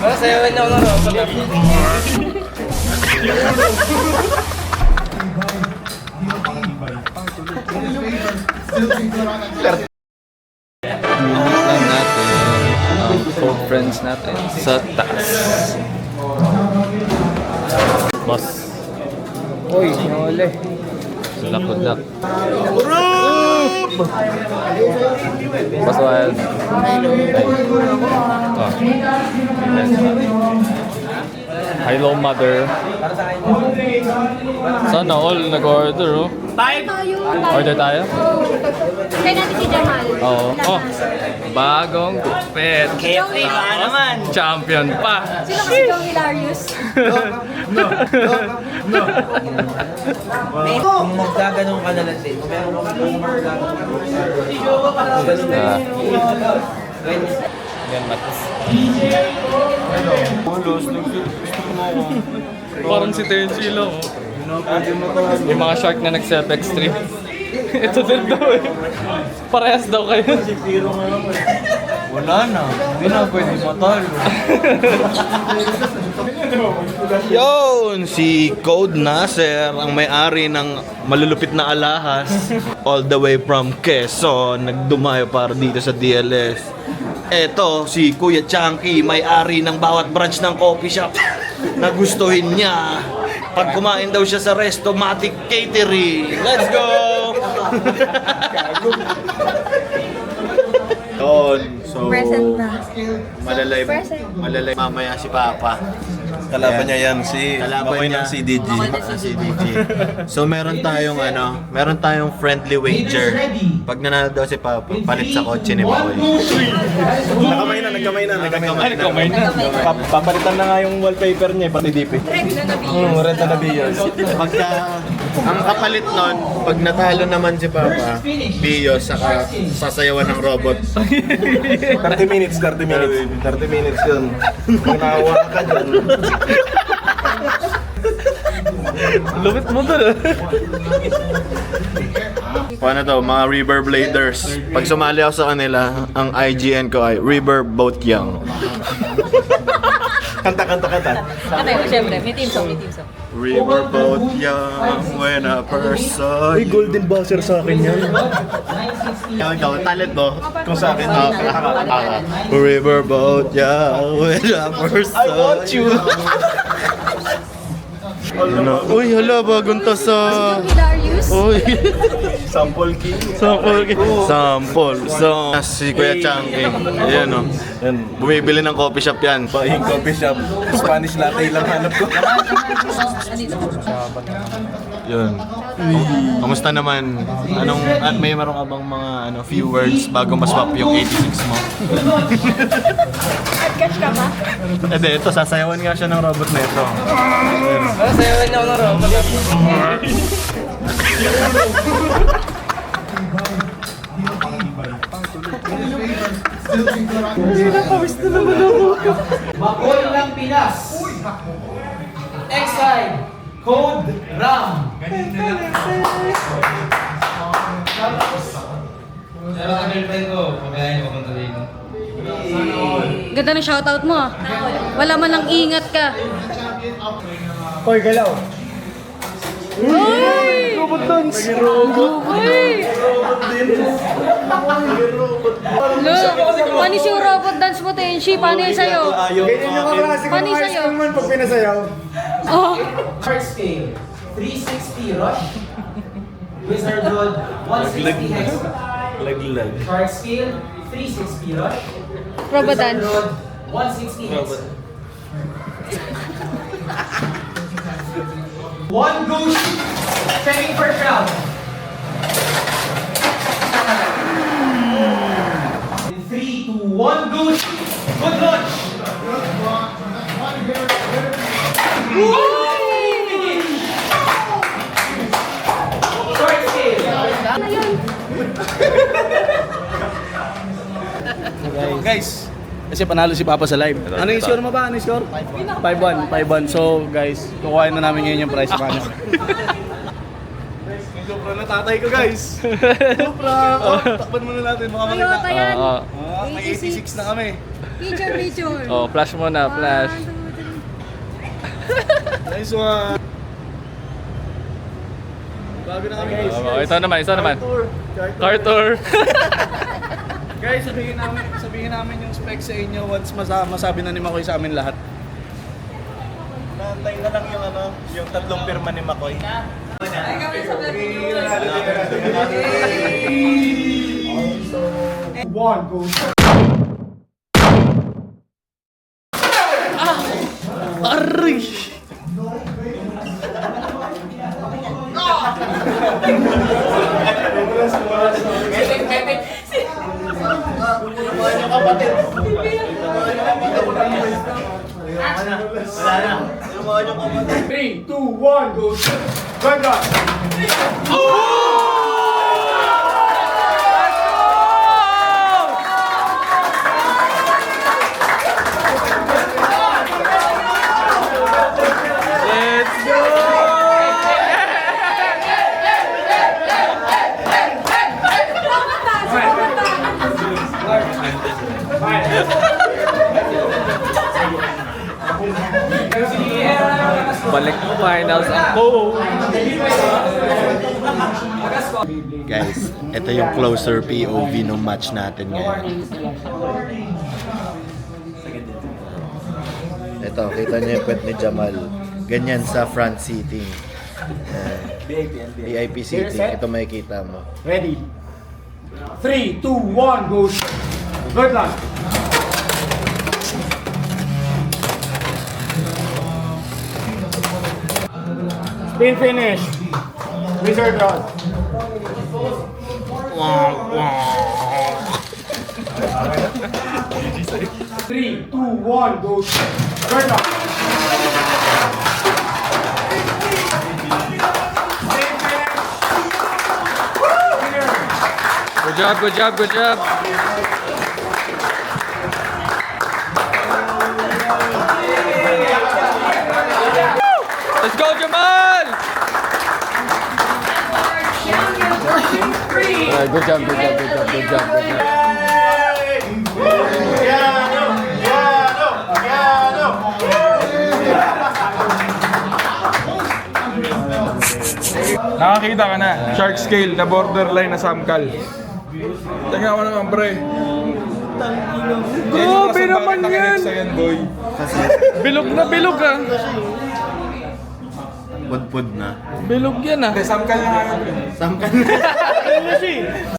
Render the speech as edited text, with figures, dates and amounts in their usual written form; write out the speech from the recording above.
Sayawan niya ako ng robot. Lang natin ang code friends natin sa taas. Boss. Uy, nahuli. Good luck. Boss Wild. Hello, mother. Sana all nag-order, oh. Order tayo? Kaya natin si Jamal. Oo. Oh, bagong gupit. KFA pa naman. Champion pa. Sino kasi John Hilarious? Kung maggaganong ka na lang din, meron ka Yan, Max. Parang si Tenchilo, oh. Yung mga shark na nag-self-extreme. Ito din daw eh. Parehas daw kayo. Wala na. Hindi na pwede matalo. Yun, si Code Nasser, ang may-ari ng malulupit na alahas, all the way from Quezon, nagdumayo para dito sa DLS. Eto, si Kuya Chunky, may-ari ng bawat branch ng coffee shop. Nagustuhin niya. Pag kumain daw siya sa Restomatic Catering. Let's go! Yun, so Present na. malalay mamaya si Papa. Kalaban niya yan, si Kalaban Makoy niya. ng CDG. Si DJ. So meron tayong friendly wager. Pag nanalo daw si Papa, palit sa kotse ni Makoy. Nagkamay na. Nagkamay na. Papalitan na nga yung wallpaper niya, pati DP. Red na Nabios. Pagka ang kapalit nun, pag natalo naman si Papa, Bios, saka sasayawan ng robot. 30 minutes yun. Kung naawa ka dyan. Lupit mo doon. Paano to, mga River Bladers. Pag sumali ako sa kanila, ang IGN ko ay River Boat Young. Kanta. Katay mo, syempre. May team song. River Boat Young, when a person... Uy, golden buzzer sa akin yan. Ikaw, talent mo. Kung sa akin, River Boat Young, when a person... I want you. Ano? Uy, hala, bagong tasa. John Hilarious? Uy, Sample key. sample. So, si Kuya Chunky. Ayan, oh. Yan. Bumibili ng coffee shop yan. Buying coffee shop. Spanish latte lang hanap ko. Yun. Kamusta naman? May meron ka bang mga few words bago maswap yung 86 mo? Catch ka ba? Ito, sasayawan nga siya ng robot na ito. Sayawan niya ako ng robot. Makoy ng Pinas. Exile. Code RAM. Ganda ng shoutout mo ah. Wala man lang ingat ka. Koy, galaw. Uy! Robot dance. Uy! Panis yung robot dance mo, Tenshi? Paano yun sa'yo? Ganyan yung kaklase ko Paano ng high sa'yo? school man pag pinasayaw. Oh! Heart scale, 360 rush. Wizard Road, 160 hex. Laglag. Chart scale, 360 rush. Robot Wizard dance. Road, 160 hex. One go shoot. Checking first round. In 3, 2, 1, go shoot. Good launch. Short scale. Guys, kasi panalo si Papa sa live. Ano yung score mo ba? Ano yung score? 5-1. 5-1. So guys, kukuhain na namin ngayon yung prize pa niya. Supra na tatay ko guys. Supra. Takpan muna natin. Baka Toyota yan. May 86 na kami. Picture. Oh, flash mo na, flash. 1, 2, 3. Nice one. Bago na kami guys. Oh, ito naman. Car tour. Guys, sabihin namin yung specs sa inyo once masabi na ni Makoy sa amin lahat. Naantay na lang yung yung tatlong pirma ni Makoy. One, go. Aray! Three, two, one, go. Good luck. Let's go! Balik finals ako. Guys, ito yung closer POV ng match natin ngayon. Ito, kita niyo yung puwet ni Jamal. Ganyan sa front seating. VIP seating. Ito makikita mo. Ready. 3, 2, 1, go. Good luck. Spin finish. Wizard rod. Three, two, one, go. Good luck. Good job. Let's go, Jamal! Good job. Nakakita ka na, shark scale na borderline na samkal. Tingnan mo naman, pre. Grabe naman yan! Yan, boy. Bilog na bilog ah. Pud-pud na. Bilog yan ah. Samkal na nga yun. Samkan na.